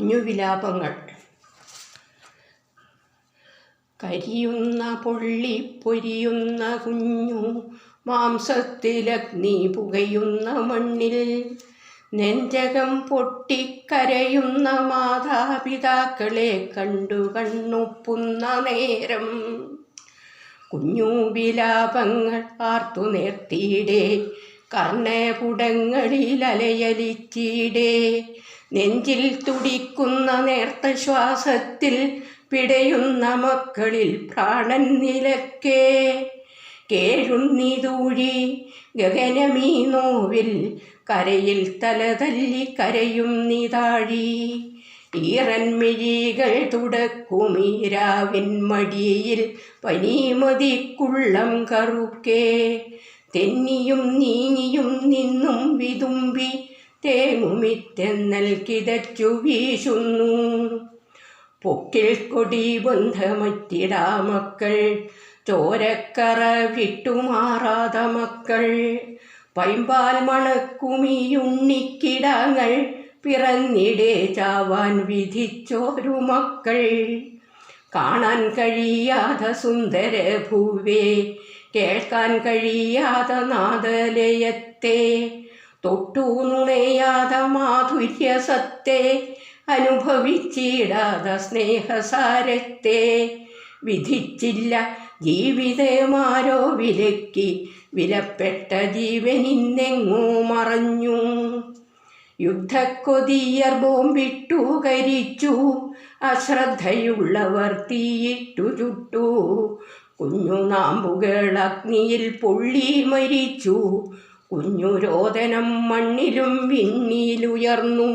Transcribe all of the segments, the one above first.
കുഞ്ഞു വിലാപങ്ങൾ. കരിയുന്ന പൊള്ളി പൊരിയുന്ന കുഞ്ഞു മാംസത്തിലഗ്നി പുകയുന്ന മണ്ണിൽ നെഞ്ചകം പൊട്ടിക്കരയുന്ന മാതാപിതാക്കളെ കണ്ടു കണ്ണുപ്പുന്ന നേരം കുഞ്ഞു വിലാപങ്ങൾ ആർത്തു നിർത്തിയിടേ കർണപുടങ്ങളിൽ അലയലിച്ചിടേ നെഞ്ചിൽ തുടിക്കുന്ന നേർത്ത ശ്വാസത്തിൽ പിടയുന്ന മക്കളിൽ പ്രാണൻ നിലക്കേ കേഴുന്നിതൂഴി ഗഗനമീ നോവിൽ കരയിൽ തലതല്ലി കരയും നിതാഴി ഈറൻമിഴികൾ തുടക്കുമീരാവിൻ മടിയിൽ പനിമതിക്കുള്ളം കറുക്കേ തെന്നിയും നീങ്ങിയും നിന്നും വിതുമ്പി തേങ്ങുമിത്തെന്നൽ കിതച്ചു വീശുന്നു പൊക്കിൽ കൊടി ബന്ധമറ്റിടാ മക്കൾ ചോരക്കറ വിട്ടുമാറാത മക്കൾ പൈമ്പാൽ മണക്കുമിയുണ്ണിക്കിടാങ്ങൾ പിറന്നിടേ ചാവാൻ വിധിച്ചോരു മക്കൾ കാണാൻ കഴിയാത സുന്ദര ഭൂവേ കേൾക്കാൻ കഴിയാത നാദലയത്തെ തൊട്ടു നുണയാത മാധുര്യസത്തെ അനുഭവിച്ചിടാത സ്നേഹസാരത്തെ വിധിച്ചില്ല ജീവിതമാരോ വിലക്കി വിലപ്പെട്ട ജീവനിന്നെങ്ങോ മറഞ്ഞു യുദ്ധക്കൊതിയർ ബോംബിട്ടു കരിച്ചു അശ്രദ്ധയുള്ളവർ തീയിട്ടു ചുട്ടു കുഞ്ഞു നാമ്പുകൾ അഗ്നിയിൽ പൊള്ളി മരിച്ചു കുഞ്ഞു രോദനം മണ്ണിലും വിണ്ണിലുയർന്നു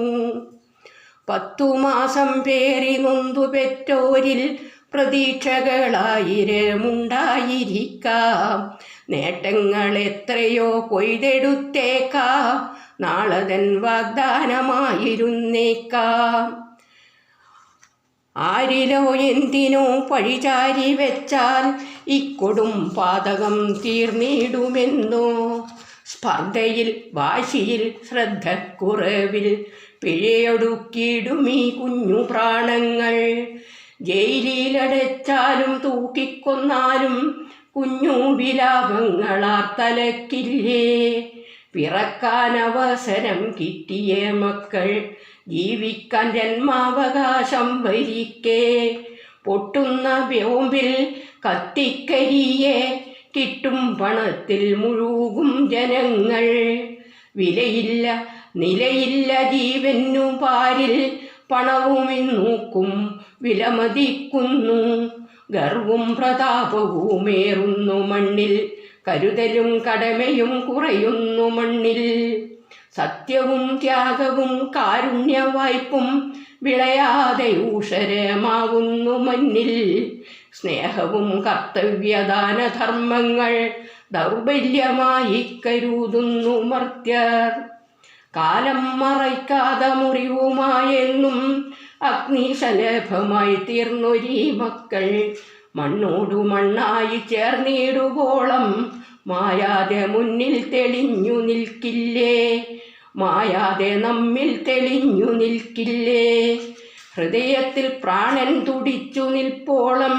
10 മാസം പേറി നൊന്തു പെറ്റോരിൽ പ്രതീക്ഷകളായിരമുണ്ടായിരിക്കാം നേട്ടങ്ങൾ എത്രയോ കൊയ്തെടുത്തേക്കാം നാളതൻ വാഗ്ദാനമായിരുന്നേക്കാം ആരിലോ എന്തിനോ പഴിചാരി വെച്ചാൽ ഇക്കൊടും പാതകം തീർന്നിടുമെന്നോ സ്പർദ്ധയിൽ വാശിയിൽ ശ്രദ്ധക്കുറവിൽ പിഴയൊടുക്കിയിടുമീ കുഞ്ഞു പ്രാണങ്ങൾ ജയിലിലടച്ചാലും തൂക്കിക്കൊന്നാലും കുഞ്ഞു വിലാപങ്ങളാർത്തലക്കില്ലേ പിറക്കാൻ അവസരം കിട്ടിയ മക്കൾ ജീവിക്കാൻ ജന്മാവകാശം വരിക്കേ പൊട്ടുന്ന ബോംബിൽ കത്തിക്കരിയെ കിട്ടും പണത്തിൽ മുഴുകും ജനങ്ങൾ വിലയില്ല നിലയില്ല ജീവനു പാരിൽ പണവും ഇന്നൂക്കും വിലമതിക്കുന്നു ഗർവും പ്രതാപവുമേറുന്നു മണ്ണിൽ കരുതലും കടമയും കുറയുന്നു മണ്ണിൽ സത്യവും ത്യാഗവും കാരുണ്യവായ്പും വിളയാതെ ഊഷരമാവുന്നു മണ്ണിൽ സ്നേഹവും കർത്തവ്യദാനധർമ്മങ്ങൾ ദൗർബല്യമായി കരുതുന്നു മർത്യർ കാലം മറയ്ക്കാതെ മുറിവുമായെന്നും അഗ്നിശലഭമായി തീർന്നൊരീ മക്കൾ മണ്ണോടു മണ്ണായി ചേർന്നിടുവോളം മായാതെ മുന്നിൽ തെളിഞ്ഞു നിൽക്കില്ലേ മായാതെ നമ്മിൽ തെളിഞ്ഞു നിൽക്കില്ലേ ഹൃദയത്തിൽ പ്രാണൻ തുടിച്ചു നിൽപ്പോളം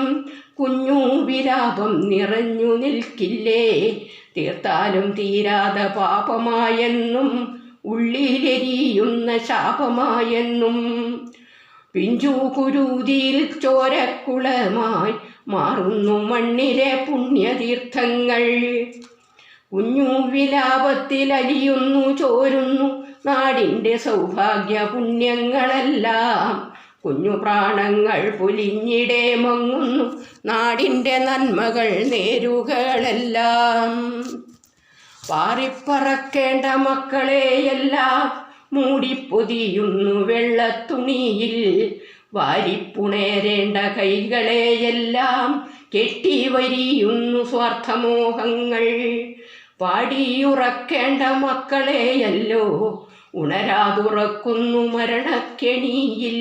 കുഞ്ഞു വിലാപം നിറഞ്ഞു നിൽക്കില്ലേ തീർത്താലും തീരാതെ പാപമായെന്നും ഉള്ളിലെരിയുന്ന ശാപമായെന്നും പിഞ്ചു കുരുതിയിൽ ചോരക്കുളമായി മാറുന്നു മണ്ണിലെ പുണ്യതീർത്ഥങ്ങൾ കുഞ്ഞു വിലാപത്തിൽ അലിയുന്നു ചോരുന്നു നാടിൻ്റെ സൗഭാഗ്യ പുണ്യങ്ങളെല്ലാം കുഞ്ഞു പ്രാണങ്ങൾ പൊലിഞ്ഞിടെ മങ്ങുന്നു നാടിൻ്റെ നന്മകൾ നേരുകളെല്ലാം പാറിപ്പറക്കേണ്ട മക്കളെയെല്ലാം മൂടിപ്പൊതിയുന്നു വെള്ളത്തുണിയിൽ വാരിപ്പുണേരേണ്ട കൈകളെയെല്ലാം കെട്ടിവരിയുന്നു സ്വാർത്ഥമോഹങ്ങൾ പാടിയുറക്കേണ്ട മക്കളെയല്ലോ ഉണരാതുറക്കുന്നു മരണക്കെണിയിൽ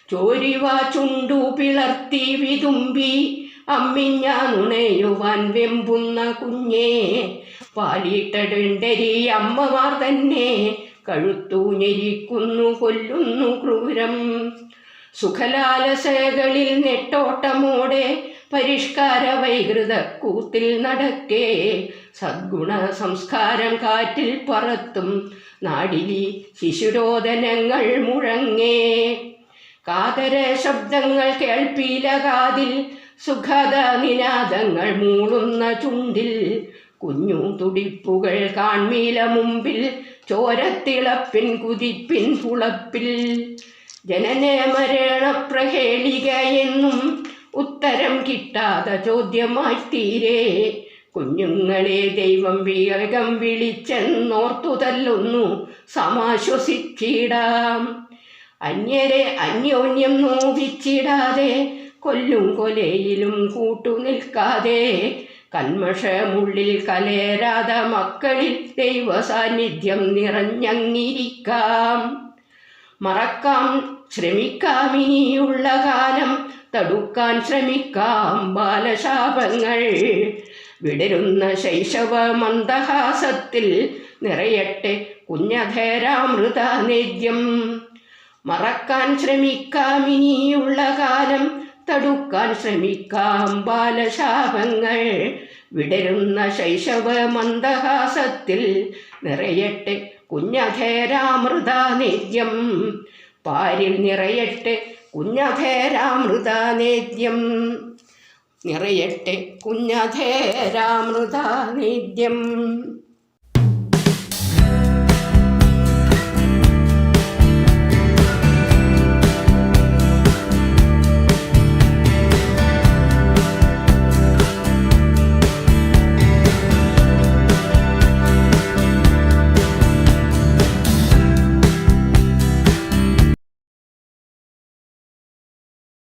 ചോരിവ ചുണ്ടു പിളർത്തി വിതുമ്പി അമ്മിഞ്ഞാനുണയുവാൻ വെമ്പുന്ന കുഞ്ഞേ പാലിട്ടടുണ്ടരി അമ്മമാർ തന്നെ കഴുത്തു ഞെരിക്കുന്നു കൊല്ലുന്നു ക്രൂരം. സുഖലാലസകളിൽ നെട്ടോട്ടമോടെ പരിഷ്കാര വൈകൃത കൂത്തിൽ നടക്കേ, സദ്ഗുണ സംസ്കാരം കാറ്റിൽ പറത്തും നാടിലി ശിശുരോദനങ്ങൾ മുഴങ്ങേ. കാതര ശബ്ദങ്ങൾ കേൾപ്പീല കാതിൽ, സുഖദ നിനാദങ്ങൾ മൂളുന്ന ചുണ്ടിൽ, കുഞ്ഞു തുടിപ്പുകൾ കാൺമീല മുമ്പിൽ, ചോരത്തിളപ്പിൻ കുതിപ്പിൻ പുളപ്പിൽ. ജനന മരണ പ്രഹേളികയെന്നും ഉത്തരം കിട്ടാതെ ചോദ്യമായി തീരെ, കുഞ്ഞുങ്ങളെ ദൈവം വേഗം വിളിച്ചെന്നോർത്തു തല്ലൊന്നു സമാശ്വസിച്ചിടാം. അന്യരെ അന്യോന്യം നോവിച്ചിടാതെ, കൊല്ലും കൊലയിലും കൂട്ടുനിൽക്കാതെ, കന്മഷമുള്ളിൽ കലേരാത മക്കളിൽ ദൈവ സാന്നിധ്യം നിറഞ്ഞങ്ങിരിക്കാം. മറക്കാം ശ്രമിക്കാം ഇനിയുള്ള കാലം, തടുക്കാൻ ശ്രമിക്കാം ബാലശാപങ്ങൾ. വിടരുന്ന ശൈശവ മന്ദഹാസത്തിൽ നിറയട്ടെ കുഞ്ഞധേരാമൃതനേദ്യം. മറക്കാൻ ശ്രമിക്കാം ഇനിയുള്ള കാലം, തടുക്കാൻ ശ്രമിക്കാം ബാലശാപങ്ങൾ. വിടരുന്ന ശൈശവ മന്ദഹാസത്തിൽ നിറയട്ടെ കുഞ്ഞധേരാമൃതനേദ്യം. പാരിൽ നിറയട്ടെ കുഞ്ഞധേരാമൃതനേദ്യം. നിറയട്ടെ കുഞ്ഞധേരാമൃതനേദ്യം.